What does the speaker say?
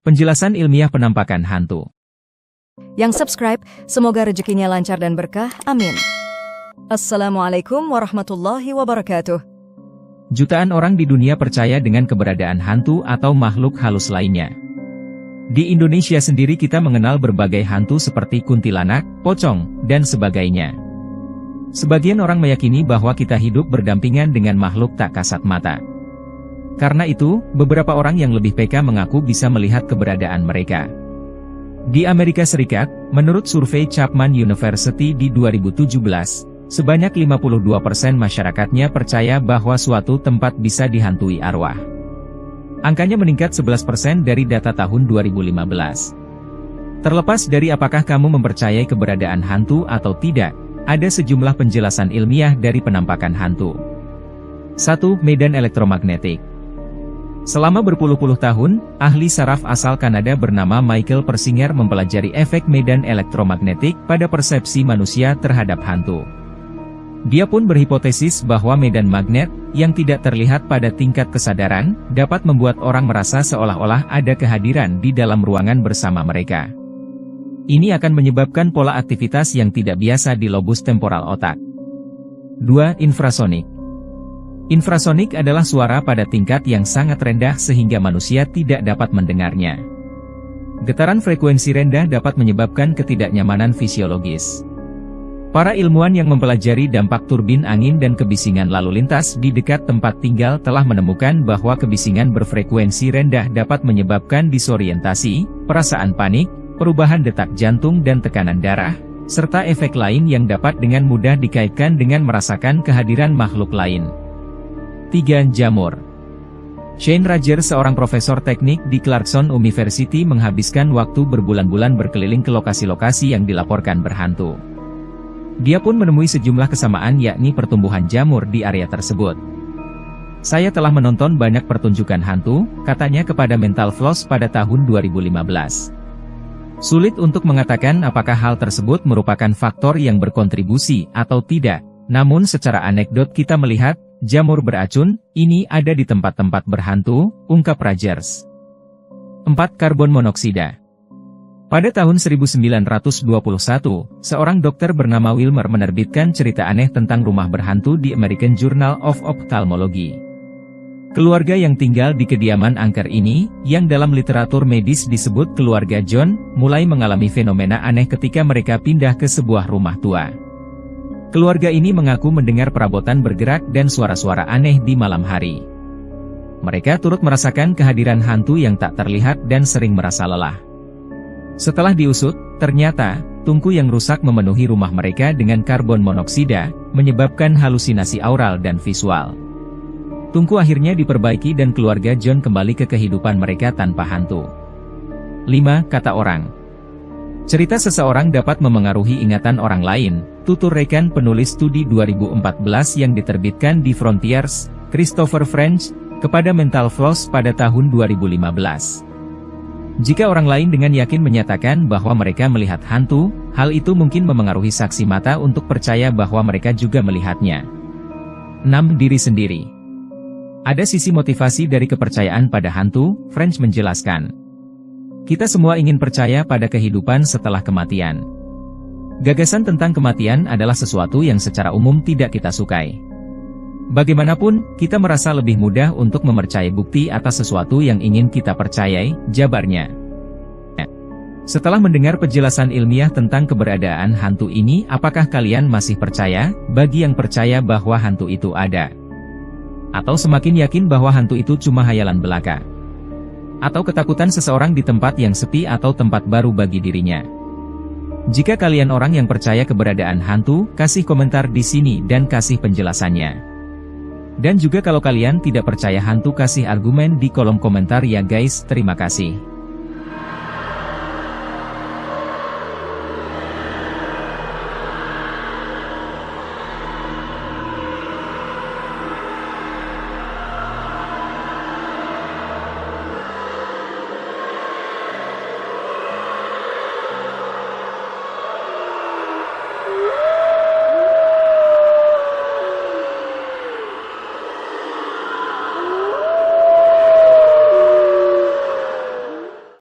Penjelasan ilmiah penampakan hantu. Yang subscribe, semoga rezekinya lancar dan berkah, amin. Assalamualaikum warahmatullahi wabarakatuh. Jutaan orang di dunia percaya dengan keberadaan hantu atau makhluk halus lainnya. Di Indonesia sendiri kita mengenal berbagai hantu seperti kuntilanak, pocong, dan sebagainya. Sebagian orang meyakini bahwa kita hidup berdampingan dengan makhluk tak kasat mata. Karena itu, beberapa orang yang lebih peka mengaku bisa melihat keberadaan mereka. Di Amerika Serikat, menurut survei Chapman University di 2017, sebanyak 52% masyarakatnya percaya bahwa suatu tempat bisa dihantui arwah. Angkanya meningkat 11% dari data tahun 2015. Terlepas dari apakah kamu mempercayai keberadaan hantu atau tidak, ada sejumlah penjelasan ilmiah dari penampakan hantu. 1. Medan elektromagnetik. Selama berpuluh-puluh tahun, ahli saraf asal Kanada bernama Michael Persinger mempelajari efek medan elektromagnetik pada persepsi manusia terhadap hantu. Dia pun berhipotesis bahwa medan magnet, yang tidak terlihat pada tingkat kesadaran, dapat membuat orang merasa seolah-olah ada kehadiran di dalam ruangan bersama mereka. Ini akan menyebabkan pola aktivitas yang tidak biasa di lobus temporal otak. 2. Infrasonik. Infrasonik adalah suara pada tingkat yang sangat rendah sehingga manusia tidak dapat mendengarnya. Getaran frekuensi rendah dapat menyebabkan ketidaknyamanan fisiologis. Para ilmuwan yang mempelajari dampak turbin angin dan kebisingan lalu lintas di dekat tempat tinggal telah menemukan bahwa kebisingan berfrekuensi rendah dapat menyebabkan disorientasi, perasaan panik, perubahan detak jantung dan tekanan darah, serta efek lain yang dapat dengan mudah dikaitkan dengan merasakan kehadiran makhluk lain. 3. Jamur. Shane Rager, seorang profesor teknik di Clarkson University, menghabiskan waktu berbulan-bulan berkeliling ke lokasi-lokasi yang dilaporkan berhantu. Dia pun menemui sejumlah kesamaan, yakni pertumbuhan jamur di area tersebut. Saya telah menonton banyak pertunjukan hantu, katanya kepada Mental Floss pada tahun 2015. Sulit untuk mengatakan apakah hal tersebut merupakan faktor yang berkontribusi atau tidak, namun secara anekdot kita melihat jamur beracun ini ada di tempat-tempat berhantu, ungkap Rogers. 4. Karbon monoksida. Pada tahun 1921, seorang dokter bernama Wilmer menerbitkan cerita aneh tentang rumah berhantu di American Journal of Ophthalmology. Keluarga yang tinggal di kediaman angker ini, yang dalam literatur medis disebut keluarga John, mulai mengalami fenomena aneh ketika mereka pindah ke sebuah rumah tua. Keluarga ini mengaku mendengar perabotan bergerak dan suara-suara aneh di malam hari. Mereka turut merasakan kehadiran hantu yang tak terlihat dan sering merasa lelah. Setelah diusut, ternyata, tungku yang rusak memenuhi rumah mereka dengan karbon monoksida, menyebabkan halusinasi aural dan visual. Tungku akhirnya diperbaiki dan keluarga John kembali ke kehidupan mereka tanpa hantu. 5. Kata orang. Cerita seseorang dapat memengaruhi ingatan orang lain, tutur rekan penulis studi 2014 yang diterbitkan di Frontiers, Christopher French, kepada Mental Floss pada tahun 2015. Jika orang lain dengan yakin menyatakan bahwa mereka melihat hantu, hal itu mungkin memengaruhi saksi mata untuk percaya bahwa mereka juga melihatnya. 6. Diri sendiri. Ada sisi motivasi dari kepercayaan pada hantu, French menjelaskan. Kita semua ingin percaya pada kehidupan setelah kematian. Gagasan tentang kematian adalah sesuatu yang secara umum tidak kita sukai. Bagaimanapun, kita merasa lebih mudah untuk mempercayai bukti atas sesuatu yang ingin kita percayai, jabarnya. Setelah mendengar penjelasan ilmiah tentang keberadaan hantu ini, apakah kalian masih percaya, bagi yang percaya bahwa hantu itu ada? Atau semakin yakin bahwa hantu itu cuma hayalan belaka? Atau ketakutan seseorang di tempat yang sepi atau tempat baru bagi dirinya? Jika kalian orang yang percaya keberadaan hantu, kasih komentar di sini dan kasih penjelasannya. Dan juga kalau kalian tidak percaya hantu, kasih argumen di kolom komentar ya guys. Terima kasih.